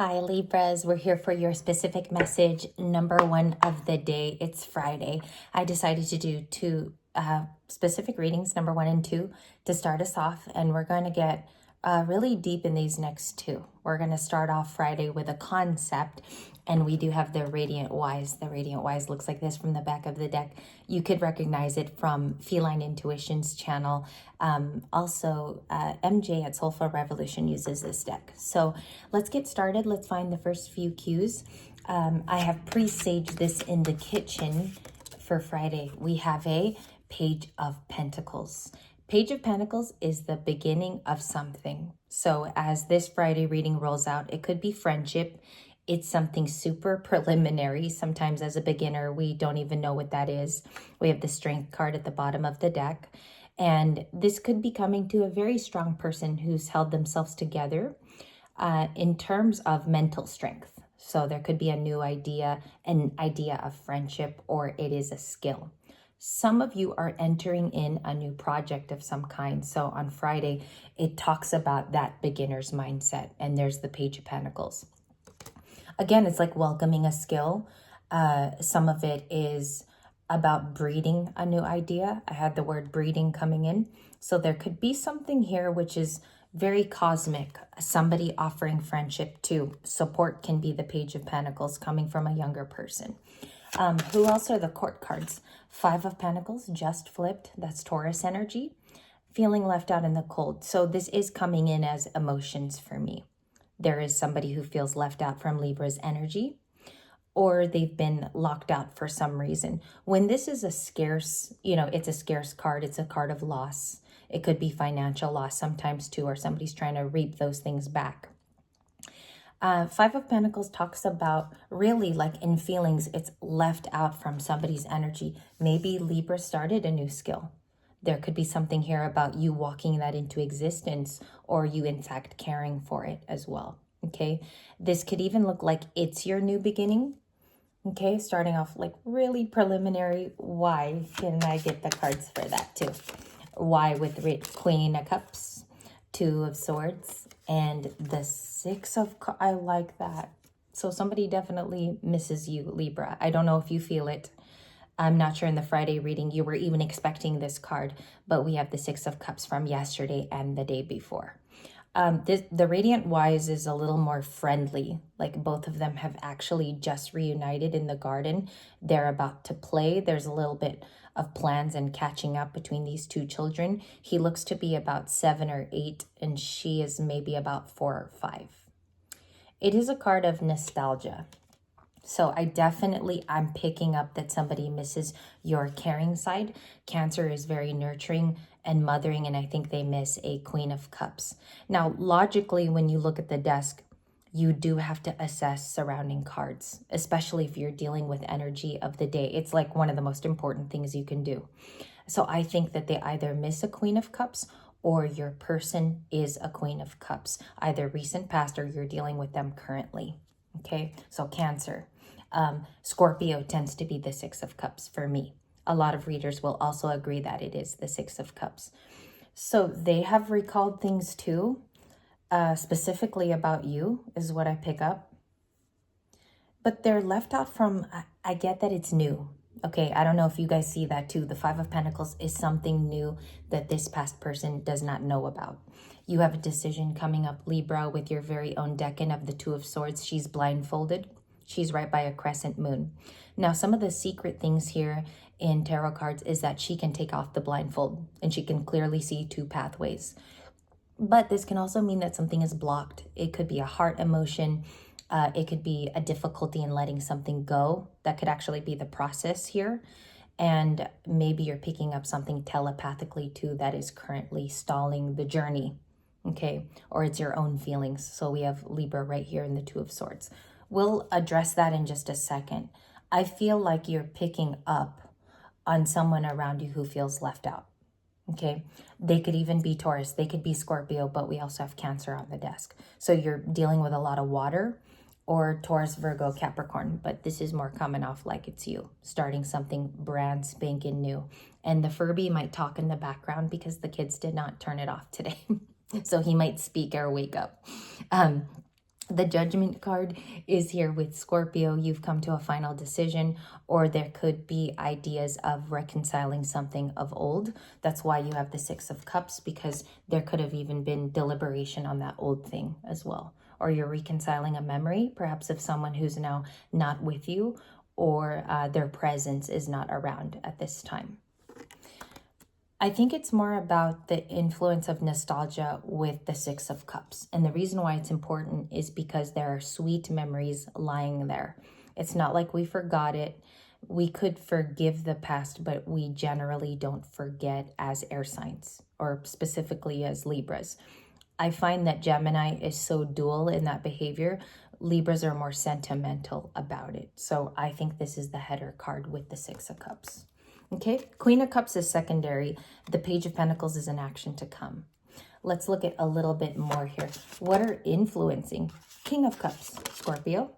Hi, Libras. We're here for your specific message, number one of the day. It's Friday. I decided to do two specific readings, number 1 and 2, to start us off. And we're going to get really deep in these next two. We're going to start off Friday with a concept, and we do have the Radiant Wise. The Radiant Wise looks like this from the back of the deck. You could recognize it from Feline Intuitions channel. Also, MJ at Soulful Revolution uses this deck. So let's get started. Let's find the first few cues. I have presaged this in the kitchen for Friday. We have a Page of Pentacles. Page of Pentacles is the beginning of something. So as this Friday reading rolls out, it could be friendship. It's something super preliminary. Sometimes as a beginner, we don't even know what that is. We have the Strength card at the bottom of the deck. And this could be coming to a very strong person who's held themselves together in terms of mental strength. So there could be a new idea, an idea of friendship, or it is a skill. Some of you are entering in a new project of some kind. So on Friday, it talks about that beginner's mindset, and there's the Page of Pentacles. Again, it's like welcoming a skill. Some of it is about breeding a new idea. I had the word breeding coming in. So there could be something here which is very cosmic. Somebody offering friendship too. Support can be the Page of Pentacles coming from a younger person. Who else are the court cards? 5 of Pentacles just flipped. That's Taurus energy. Feeling left out in the cold. So this is coming in as emotions for me. There is somebody who feels left out from Libra's energy, or they've been locked out for some reason. When this is a scarce, it's a scarce card. It's a card of loss. It could be financial loss sometimes too, or somebody's trying to reap those things back. 5 of Pentacles talks about really like in feelings, it's left out from somebody's energy. Maybe Libra started a new skill. There could be something here about you walking that into existence, or you in fact caring for it as well. Okay. This could even look like it's your new beginning. Okay. Starting off like really preliminary. Why can I get the cards for that too? Why with Queen of Cups, 2 of Swords, and the 6 of Cups. I like that. So somebody definitely misses you, Libra. I don't know if you feel it. I'm not sure in the Friday reading you were even expecting this card, but we have the 6 of Cups from yesterday and the day before. The Radiant Wise is a little more friendly. Like both of them have actually just reunited in the garden. They're about to play. There's a little bit of plans and catching up between these two children. He looks to be about 7 or 8, and she is maybe about 4 or 5. It is a card of nostalgia. So I'm picking up that somebody misses your caring side. Cancer is very nurturing and mothering, and I think they miss a Queen of Cups. Now, logically, when you look at the desk, you do have to assess surrounding cards, especially if you're dealing with energy of the day. It's like one of the most important things you can do. So I think that they either miss a Queen of Cups, or your person is a Queen of Cups, either recent past or you're dealing with them currently. Okay, so Cancer. Scorpio tends to be the 6 of Cups for me. A lot of readers will also agree that it is the 6 of Cups. So they have recalled things too, specifically about you is what I pick up. But they're left out from, I get that it's new. Okay, I don't know if you guys see that too. The 5 of Pentacles is something new that this past person does not know about. You have a decision coming up, Libra, with your very own decan of the 2 of Swords. She's blindfolded. She's right by a crescent moon. Now, some of the secret things here in tarot cards is that she can take off the blindfold and she can clearly see 2 pathways. But this can also mean that something is blocked. It could be a heart emotion. It could be a difficulty in letting something go. That could actually be the process here. And maybe you're picking up something telepathically too that is currently stalling the journey. Okay, or it's your own feelings. So we have Libra right here in the 2 of Swords. We'll address that in just a second. I feel like you're picking up on someone around you who feels left out. Okay, they could even be Taurus, they could be Scorpio, but we also have Cancer on the desk. So you're dealing with a lot of water, or Taurus, Virgo, Capricorn, but this is more coming off like it's you, starting something brand spanking new. And the Furby might talk in the background because the kids did not turn it off today. So he might speak or wake up. The Judgment card is here with Scorpio. You've come to a final decision, or there could be ideas of reconciling something of old. That's why you have the Six of Cups, because there could have even been deliberation on that old thing as well. Or you're reconciling a memory, perhaps of someone who's now not with you, or their presence is not around at this time. I think it's more about the influence of nostalgia with the Six of Cups. And the reason why it's important is because there are sweet memories lying there. It's not like we forgot it. We could forgive the past, but we generally don't forget as air signs, or specifically as Libras. I find that Gemini is so dual in that behavior. Libras are more sentimental about it. So I think this is the header card with the Six of Cups. Okay, Queen of Cups is secondary. The Page of Pentacles is an action to come. Let's look at a little bit more here. What are influencing? King of Cups, Scorpio.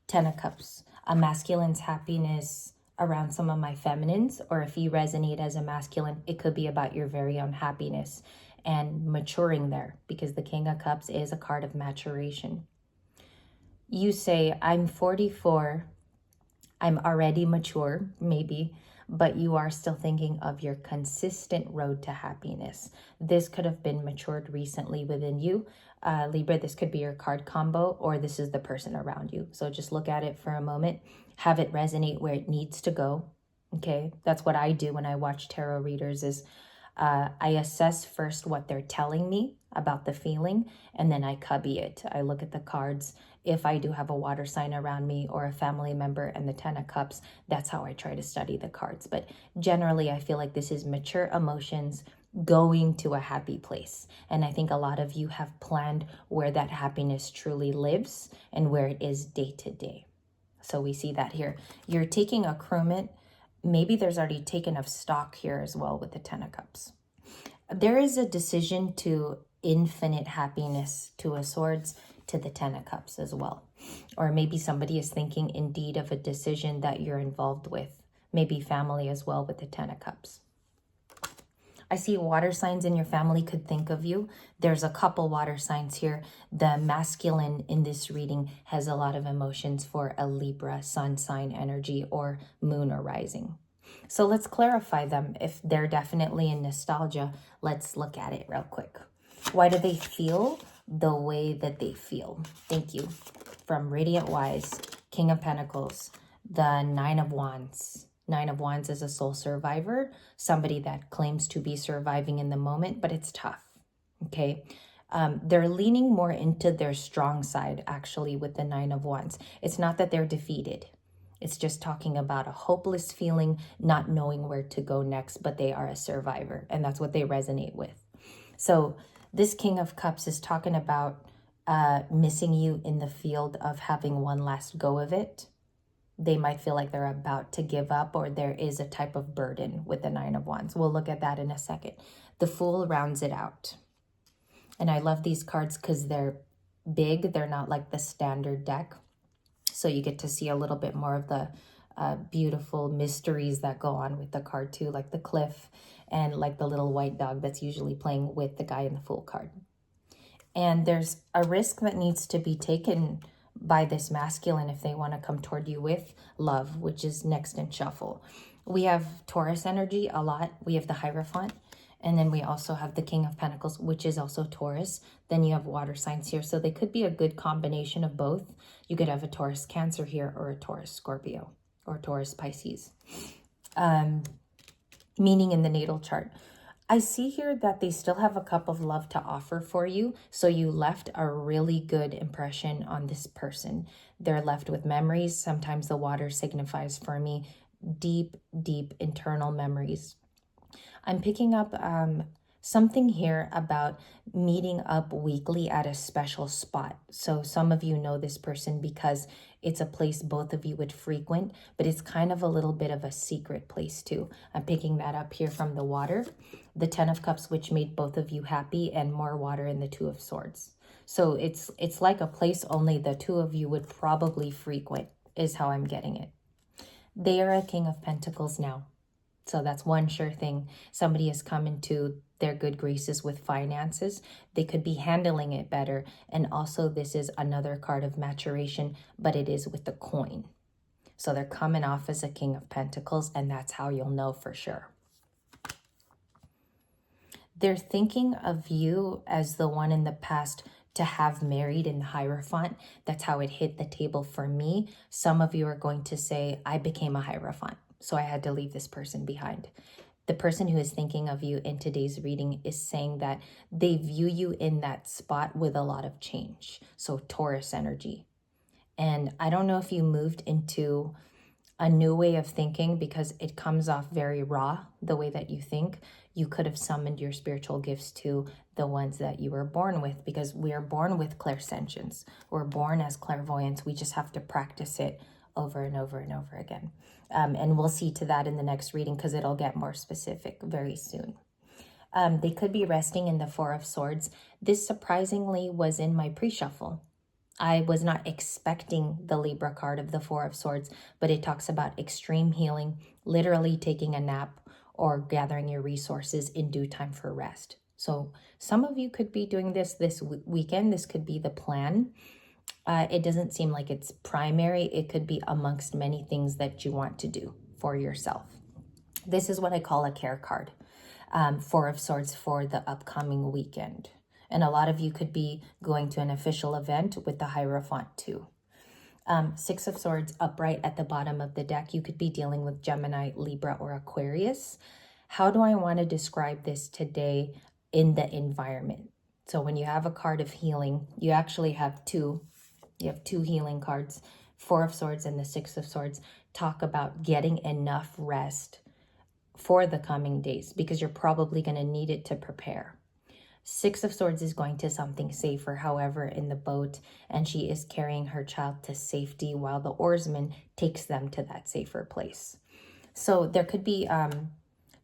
Ten of Cups, a masculine's happiness around some of my feminines, or if you resonate as a masculine, it could be about your very own happiness and maturing there, because the King of Cups is a card of maturation. You say, I'm 44, I'm already mature, maybe, but you are still thinking of your consistent road to happiness. This could have been matured recently within you. Libra, this could be your card combo, or this is the person around you. So just look at it for a moment, have it resonate where it needs to go. Okay, that's what I do when I watch tarot readers is I assess first what they're telling me about the feeling, and then I cubby it. I look at the cards. If I do have a water sign around me or a family member and the Ten of Cups, that's how I try to study the cards. But generally, I feel like this is mature emotions going to a happy place. And I think a lot of you have planned where that happiness truly lives and where it is day to day. So we see that here. You're taking accruement. Maybe there's already taken of stock here as well with the Ten of Cups. There is a decision to infinite happiness, Two of Swords, to the Ten of Cups as well. Or maybe somebody is thinking indeed of a decision that you're involved with. Maybe family as well with the Ten of Cups. I see water signs in your family could think of you. There's a couple water signs here. The masculine in this reading has a lot of emotions for a Libra sun sign energy or moon or rising. So let's clarify them. If they're definitely in nostalgia, let's look at it real quick. Why do they feel the way that they feel? Thank you. From Radiant Wise, King of Pentacles, the Nine of Wands. Nine of Wands is a soul survivor, somebody that claims to be surviving in the moment, but it's tough, okay? They're leaning more into their strong side, actually, with the Nine of Wands. It's not that they're defeated. It's just talking about a hopeless feeling, not knowing where to go next, but they are a survivor, and that's what they resonate with. So this King of Cups is talking about missing you in the field of having one last go of it. They might feel like they're about to give up, or there is a type of burden with the Nine of Wands. We'll look at that in a second. The Fool rounds it out. And I love these cards because they're big. They're not like the standard deck. So you get to see a little bit more of the beautiful mysteries that go on with the card too, like the cliff and like the little white dog that's usually playing with the guy in the Fool card. And there's a risk that needs to be taken by this masculine if they want to come toward you with love, which is next in shuffle. We have Taurus energy a lot. We have the Hierophant. And then we also have the King of Pentacles, which is also Taurus. Then you have water signs here. So they could be a good combination of both. You could have a Taurus Cancer here, or a Taurus Scorpio, or Taurus Pisces. Meaning in the natal chart. I see here that they still have a cup of love to offer for you. So you left a really good impression on this person. They're left with memories. Sometimes the water signifies for me deep, deep internal memories. I'm picking up something here about meeting up weekly at a special spot. So some of you know this person because it's a place both of you would frequent, but it's kind of a little bit of a secret place too. I'm picking that up here from the water, the Ten of Cups, which made both of you happy, and more water in the Two of Swords. So it's like a place only the two of you would probably frequent, is how I'm getting it. They are a King of Pentacles now. So that's one sure thing. Somebody has come into their good graces with finances. They could be handling it better. And also this is another card of maturation, but it is with the coin. So they're coming off as a King of Pentacles, and that's how you'll know for sure. They're thinking of you as the one in the past to have married in the Hierophant. That's how it hit the table for me. Some of you are going to say, I became a Hierophant, so I had to leave this person behind. The person who is thinking of you in today's reading is saying that they view you in that spot with a lot of change. So Taurus energy. And I don't know if you moved into a new way of thinking, because it comes off very raw, the way that you think. You could have summoned your spiritual gifts to the ones that you were born with, because we are born with clairsentience. We're born as clairvoyants. We just have to practice it over and over and over again. And we'll see to that in the next reading, because it'll get more specific very soon. They could be resting in the Four of Swords. This surprisingly was in my pre-shuffle. I was not expecting the Libra card of the Four of Swords, but it talks about extreme healing, literally taking a nap or gathering your resources in due time for rest. So some of you could be doing this weekend. This could be the plan. It doesn't seem like it's primary. It could be amongst many things that you want to do for yourself. This is what I call a care card, Four of Swords for the upcoming weekend. And a lot of you could be going to an official event with the Hierophant too. Six of Swords upright at the bottom of the deck. You could be dealing with Gemini, Libra, or Aquarius. How do I want to describe this today in the environment? So when you have a card of healing, you actually have two. You have two healing cards. Four of Swords and the Six of Swords talk about getting enough rest for the coming days, because you're probably going to need it to prepare. Six of Swords is going to something safer, however, in the boat, and she is carrying her child to safety while the oarsman takes them to that safer place. So there could be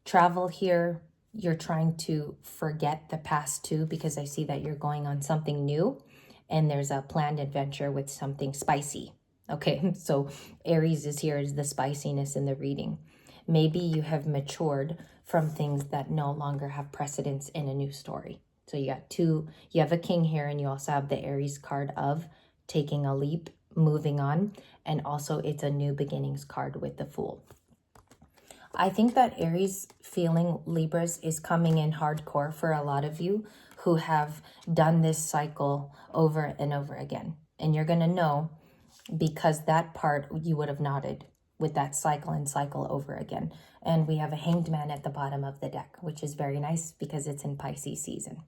travel here. You're trying to forget the past too, because I see that you're going on something new, and there's a planned adventure with something spicy. Okay, so Aries is here as the spiciness in the reading. Maybe you have matured from things that no longer have precedence in a new story. So you got two, you have a king here, and you also have the Aries card of taking a leap, moving on, and also it's a new beginnings card with the Fool. I think that Aries feeling Libras is coming in hardcore for a lot of you who have done this cycle over and over again. And you're going to know, because that part you would have nodded with that cycle and cycle over again. And we have a Hanged Man at the bottom of the deck, which is very nice because it's in Pisces season.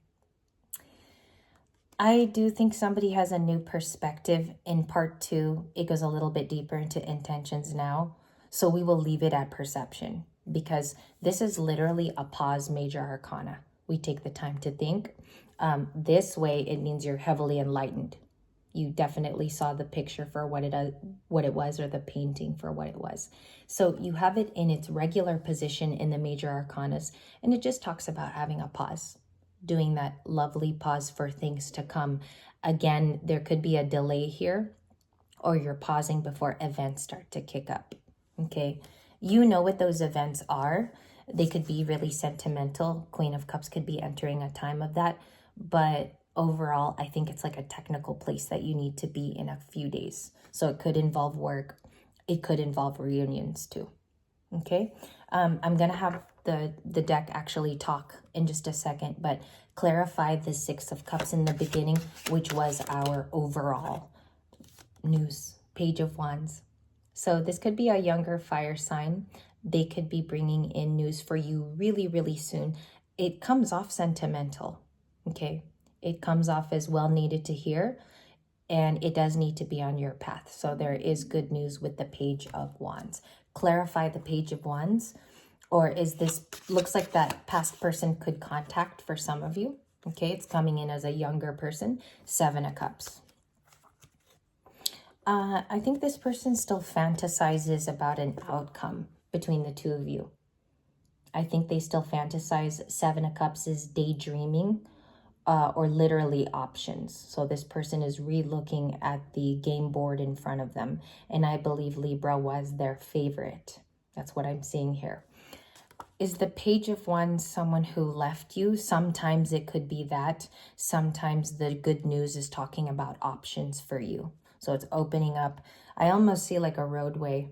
I do think somebody has a new perspective. In part two, it goes a little bit deeper into intentions now. So we will leave it at perception, because this is literally a pause major arcana. We take the time to think. This way, it means you're heavily enlightened. You definitely saw the picture for what it was, or the painting for what it was. So you have it in its regular position in the major arcanas, and it just talks about having a pause, doing that lovely pause for things to come. Again, there could be a delay here, or you're pausing before events start to kick up. Okay, you know what those events are. They could be really sentimental. Queen of Cups could be entering a time of that, but overall, I think it's like a technical place that you need to be in a few days. So it could involve work. It could involve reunions too. Okay, I'm going to have the deck actually talk in just a second, but clarify the Six of Cups in the beginning, which was our overall news. Page of Wands. So this could be a younger fire sign. They could be bringing in news for you really, really soon. It comes off sentimental. Okay, it comes off as well needed to hear, and it does need to be on your path. So there is good news with the Page of Wands. Clarify the Page of Wands, or is this, looks like that past person could contact for some of you. Okay, it's coming in as a younger person. Seven of Cups. I think this person still fantasizes about an outcome between the two of you. I think they still fantasize. Seven of Cups is daydreaming, or literally options. So this person is re-looking at the game board in front of them. And I believe Libra was their favorite. That's what I'm seeing here. Is the Page of Wands someone who left you? Sometimes it could be that. Sometimes the good news is talking about options for you. So it's opening up. I almost see like a roadway,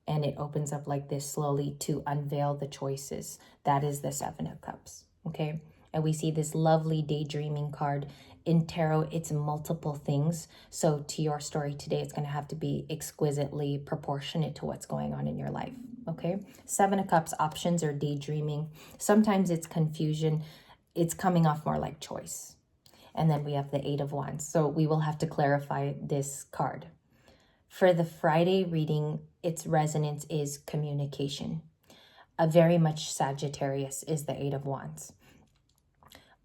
and it opens up like this slowly to unveil the choices. That is the Seven of Cups, okay? And we see this lovely daydreaming card. In tarot, it's multiple things. So to your story today, it's going to have to be exquisitely proportionate to what's going on in your life, okay? Seven of Cups, options or daydreaming. Sometimes it's confusion. It's coming off more like choice. And then we have the Eight of Wands. So we will have to clarify this card. For the Friday reading, its resonance is communication. A very much Sagittarius is the Eight of Wands.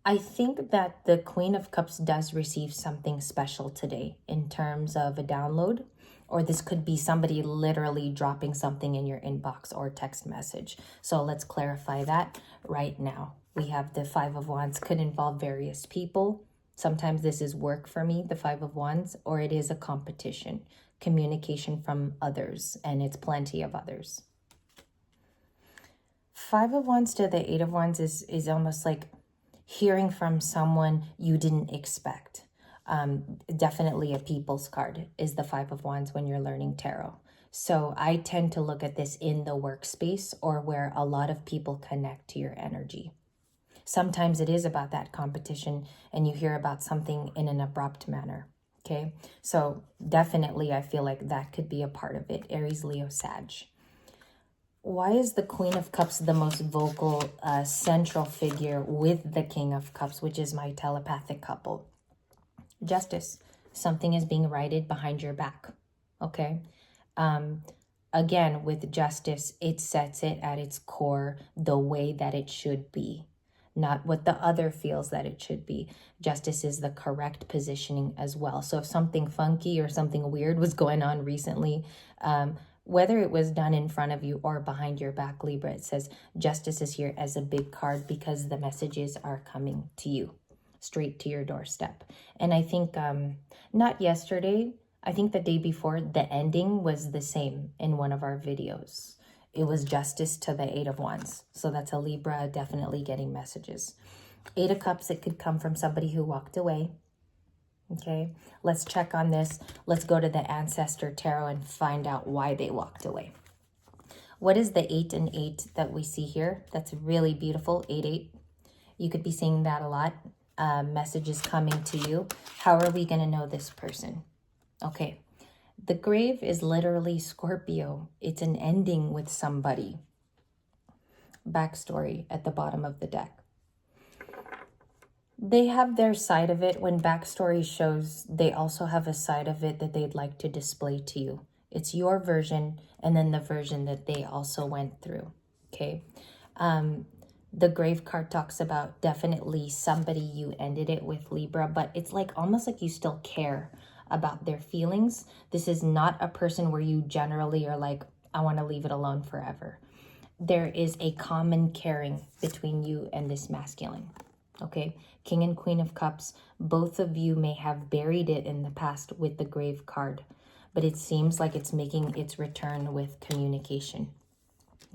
I think that the Queen of Cups does receive something special today in terms of a download, or this could be somebody literally dropping something in your inbox or text message. So let's clarify that right now. We have the Five of Wands, could involve various people. Sometimes this is work for me, the Five of Wands, or it is a competition, communication from others, and it's plenty of others. Five of Wands to the Eight of Wands is almost like hearing from someone you didn't expect. Definitely a people's card is the Five of Wands when you're learning tarot. So I tend to look at this in the workspace or where a lot of people connect to your energy. Sometimes it is about that competition and you hear about something in an abrupt manner. Okay, so definitely I feel like that could be a part of it. Aries, Leo, Sag. Why is the Queen of Cups the most vocal central figure with the King of Cups, which is my telepathic couple? Justice. Something is being righted behind your back. Okay. Again, with justice, it sets it at its core the way that it should be, not what the other feels that it should be. Justice is the correct positioning as well. So if something funky or something weird was going on recently, whether it was done in front of you or behind your back, Libra, it says justice is here as a big card because the messages are coming to you, straight to your doorstep. And I think not yesterday, I think the day before, the ending was the same in one of our videos. It was justice to the Eight of Wands. So that's a Libra definitely getting messages. Eight of Cups, it could come from somebody who walked away. Okay, let's check on this. Let's go to the Ancestor Tarot and find out why they walked away. What is the 8 and 8 that we see here? That's really beautiful, 8-8. You could be seeing that a lot. Messages coming to you. How are we going to know this person? Okay, the grave is literally Scorpio. It's an ending with somebody. Backstory at the bottom of the deck. They have their side of it. When backstory shows, they also have a side of it that they'd like to display to you. It's your version and then the version that they also went through, okay? The grave card talks about definitely somebody you ended it with, Libra, but it's like almost like you still care about their feelings. This is not a person where you generally are like, I want to leave it alone forever. There is a common caring between you and this masculine. Okay, King and Queen of Cups, both of you may have buried it in the past with the grave card, but it seems like it's making its return with communication.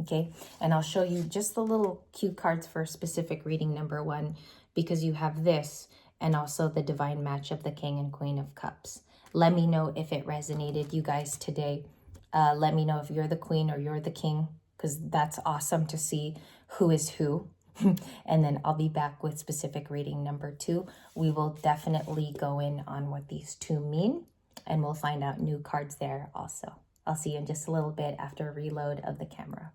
Okay, and I'll show you just the little cue cards for specific reading number 1, because you have this and also the divine match of the King and Queen of Cups. Let me know if it resonated, you guys, today. Let me know if you're the Queen or you're the King, because that's awesome to see who is who. And then I'll be back with specific reading number 2. We will definitely go in on what these two mean, and we'll find out new cards there also. I'll see you in just a little bit after a reload of the camera.